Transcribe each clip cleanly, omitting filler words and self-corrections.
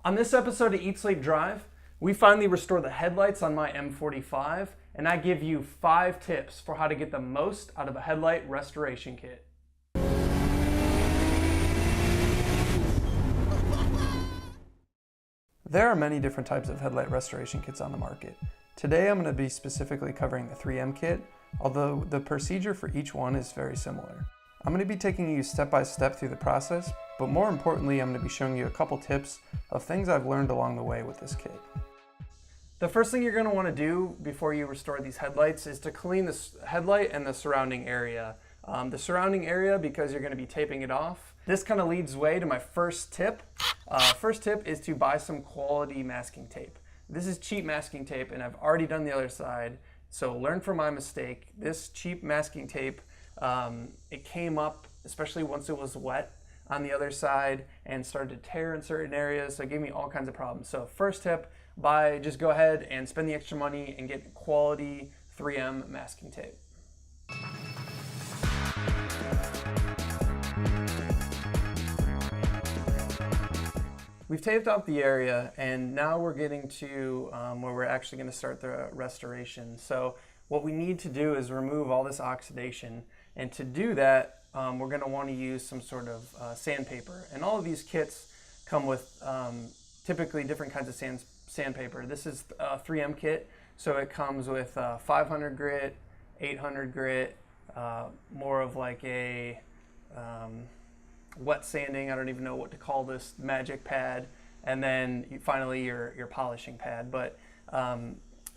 On this episode of Eat Sleep Drive, we finally restore the headlights on my M45, and I give you 5 tips for how to get the most out of a headlight restoration kit. There are many different types of headlight restoration kits on the market. Today I'm going to be specifically covering the 3M kit, although the procedure for each one is very similar. I'm going to be taking you step by step through the process, but more importantly I'm going to be showing you a couple tips of things I've learned along the way with this kit. The first thing you're going to want to do before you restore these headlights is to clean this headlight and the surrounding area. Because you're going to be taping it off. This kind of leads way to my first tip. First tip is to buy some quality masking tape. This is cheap masking tape and I've already done the other side, so learn from my mistake. This cheap masking tape, it came up, especially once it was wet on the other side and started to tear in certain areas, so it gave me all kinds of problems. So first tip, just go ahead and spend the extra money and get quality 3M masking tape. We've taped off the area and now we're getting to where we're actually going to start the restoration. So what we need to do is remove all this oxidation, and to do that we're going to want to use some sort of sandpaper. And all of these kits come with typically different kinds of sandpaper. This is a 3M kit, so it comes with 500 grit, 800 grit, more of like a wet sanding, I don't even know what to call this, magic pad, and then finally your polishing pad. But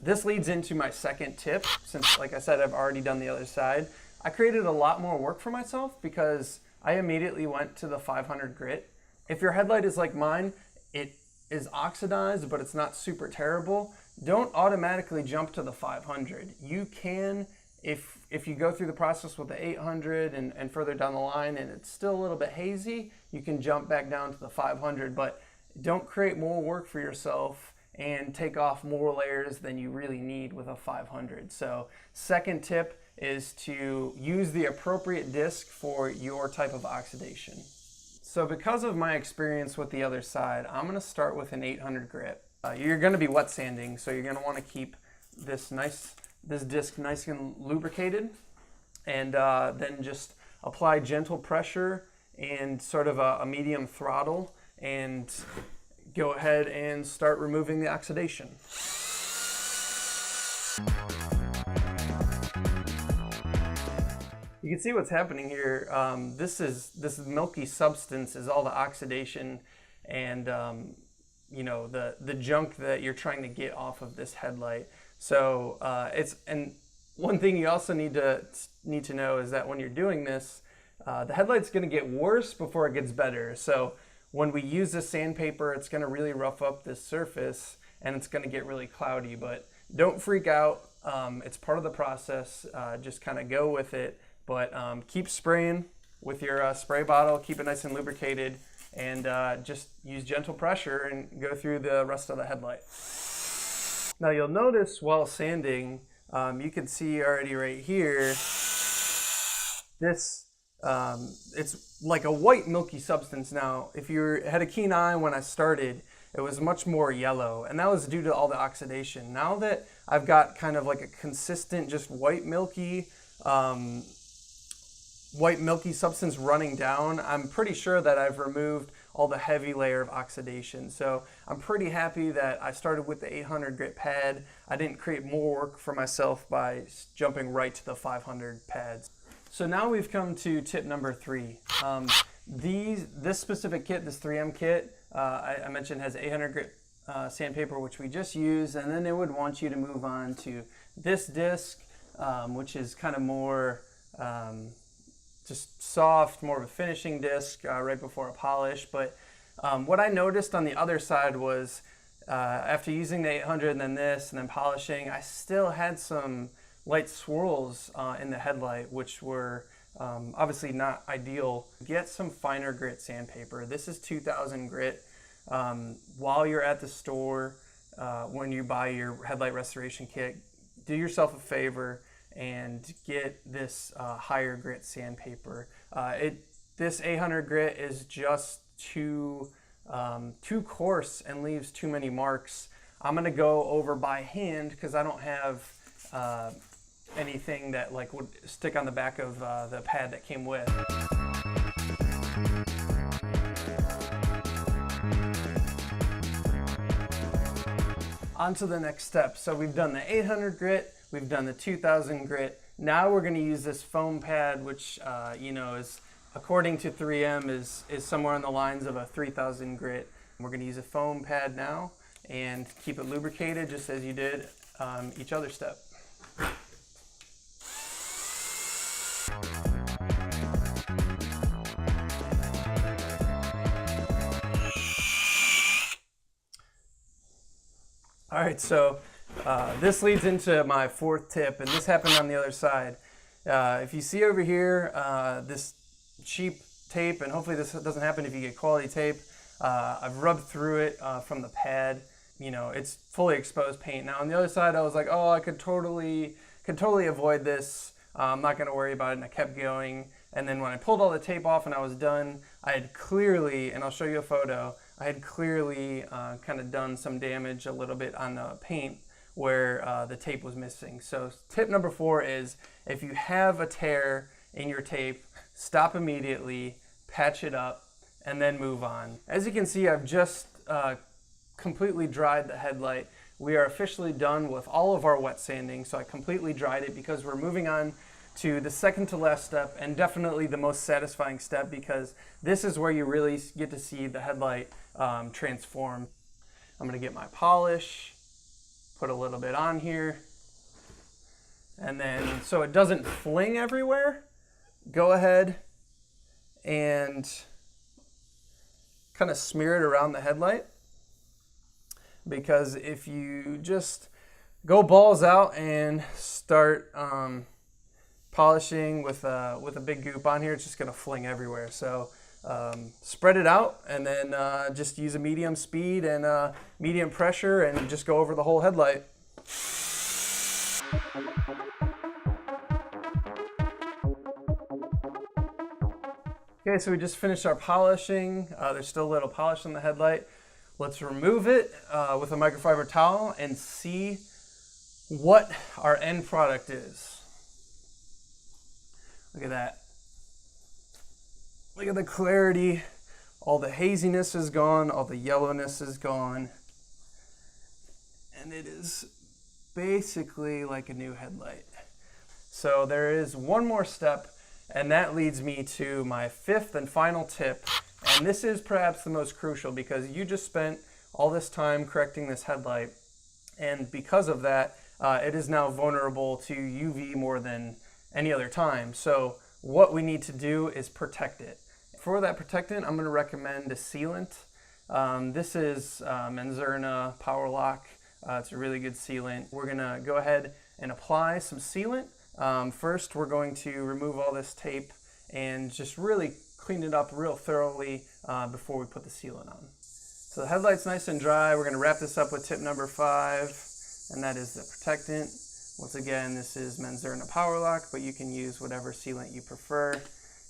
this leads into my second tip. Since, like I said, I've already done the other side, I created a lot more work for myself because I immediately went to the 500 grit. If your headlight is like mine, it is oxidized, but it's not super terrible, don't automatically jump to the 500. You can, if you go through the process with the 800 and further down the line and it's still a little bit hazy, you can jump back down to the 500, but don't create more work for yourself and take off more layers than you really need with a 500. So second tip is to use the appropriate disc for your type of oxidation. So because of my experience with the other side, I'm going to start with an 800 grit. You're going to be wet sanding, so you're going to want to keep this disc nice and lubricated, and then just apply gentle pressure and sort of a medium throttle and go ahead and start removing the oxidation. You can see what's happening here. This milky substance is all the oxidation and the junk that you're trying to get off of this headlight. So and one thing you also need to know is that when you're doing this, the headlight's going to get worse before it gets better. So when we use the sandpaper, it's going to really rough up this surface and it's going to get really cloudy. But don't freak out. It's part of the process. Just kind of go with it. But keep spraying with your spray bottle. Keep it nice and lubricated, and just use gentle pressure and go through the rest of the headlight. Now you'll notice while sanding, you can see already right here, this it's like a white milky substance. Now if you had a keen eye when I started, it was much more yellow, and that was due to all the oxidation. Now that I've got kind of like a consistent just white milky substance running down, I'm pretty sure that I've removed all the heavy layer of oxidation. So I'm pretty happy that I started with the 800 grit pad. I didn't create more work for myself by jumping right to the 500 pads. So now we've come to tip number 3. This specific kit, this 3M kit, I mentioned has 800 grit sandpaper, which we just used, and then it would want you to move on to this disc, which is kind of more just soft, more of a finishing disc right before a polish. But what I noticed on the other side was after using the 800 and then this and then polishing, I still had some light swirls in the headlight, which were obviously not ideal. Get some finer grit sandpaper. This is 2000 grit. While you're at the store, when you buy your headlight restoration kit, do yourself a favor and get this higher grit sandpaper. This 800 grit is just too too coarse and leaves too many marks. I'm gonna go over by hand because I don't have anything that like would stick on the back of the pad that came with. On to the next step. So we've done the 800 grit, we've done the 2000 grit. Now we're going to use this foam pad, which you know, is according to 3M is somewhere on the lines of a 3000 grit. We're going to use a foam pad now and keep it lubricated just as you did each other step. All right, so this leads into my fourth tip, and this happened on the other side. If you see over here, this cheap tape, and hopefully this doesn't happen if you get quality tape, I've rubbed through it from the pad. You know, it's fully exposed paint. Now on the other side, I was like, oh, I could totally avoid this. I'm not gonna worry about it, and I kept going. And then when I pulled all the tape off and I was done, I had clearly, and I'll show you a photo, I had clearly kind of done some damage a little bit on the paint where the tape was missing. So tip number 4 is if you have a tear in your tape, stop immediately, patch it up, and then move on. As you can see, I've just completely dried the headlight. We are officially done with all of our wet sanding, so I completely dried it because we're moving on to the second to last step, and definitely the most satisfying step, because this is where you really get to see the headlight transform. I'm gonna get my polish, put a little bit on here, and then so it doesn't fling everywhere, go ahead and kind of smear it around the headlight, because if you just go balls out and start polishing with a big goop on here, it's just gonna fling everywhere. So spread it out, and then just use a medium speed and medium pressure, and just go over the whole headlight. Okay, so we just finished our polishing. There's still a little polish on the headlight. Let's remove it with a microfiber towel and see what our end product is. Look at that. Look at the clarity. All the haziness is gone, all the yellowness is gone. And it is basically like a new headlight. So there is one more step, and that leads me to my 5th and final tip. And this is perhaps the most crucial, because you just spent all this time correcting this headlight, and because of that, it is now vulnerable to UV more than any other time. So what we need to do is protect it. For that protectant, I'm going to recommend a sealant. This is Menzerna Power Lock. It's a really good sealant. We're going to go ahead and apply some sealant. First, we're going to remove all this tape and just really clean it up real thoroughly before we put the sealant on. So the headlight's nice and dry. We're going to wrap this up with tip number 5, and that is the protectant. Once again, this is Menzerna Power Lock, but you can use whatever sealant you prefer,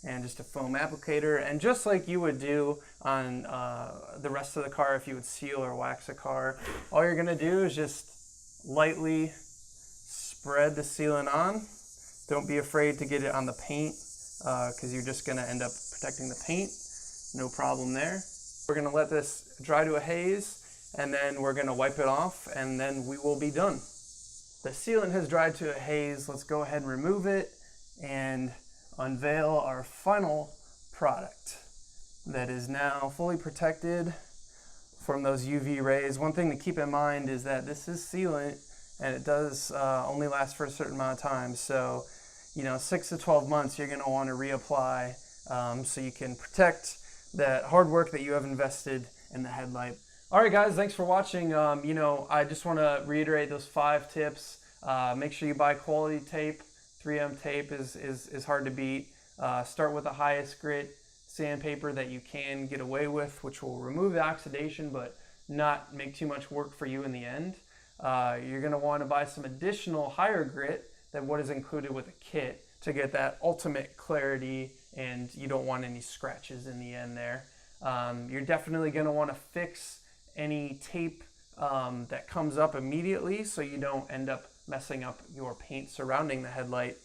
and just a foam applicator. And just like you would do on the rest of the car if you would seal or wax a car, all you're gonna do is just lightly spread the sealant on. Don't be afraid to get it on the paint, because you're just gonna end up protecting the paint. No problem there. We're gonna let this dry to a haze, and then we're gonna wipe it off, and then we will be done. The sealant has dried to a haze. Let's go ahead and remove it and unveil our final product that is now fully protected from those UV rays. One thing to keep in mind is that this is sealant, and it does only last for a certain amount of time. So, you know, 6 to 12 months, you're going to want to reapply so you can protect that hard work that you have invested in the headlight. All right, guys, thanks for watching. You know, I just want to reiterate those 5 tips. Make sure you buy quality tape. 3M tape is hard to beat. Start with the highest grit sandpaper that you can get away with, which will remove the oxidation but not make too much work for you in the end. You're going to want to buy some additional higher grit than what is included with a kit to get that ultimate clarity, and you don't want any scratches in the end there. You're definitely going to want to fix any tape that comes up immediately so you don't end up messing up your paint surrounding the headlight.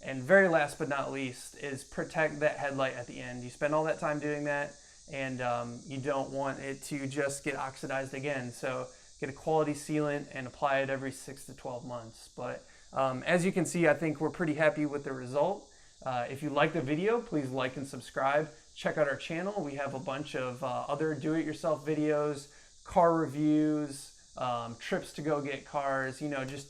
And very last but not least is protect that headlight at the end. You spend all that time doing that, and you don't want it to just get oxidized again. So get a quality sealant and apply it every 6 to 12 months. But as you can see, I think we're pretty happy with the result. If you like the video, please like and subscribe. Check out our channel. We have a bunch of other do-it-yourself videos, car reviews, trips to go get cars, you know, just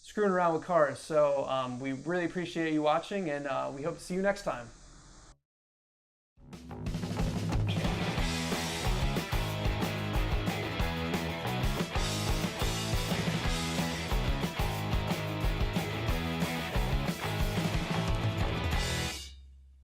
screwing around with cars. So we really appreciate you watching, and we hope to see you next time.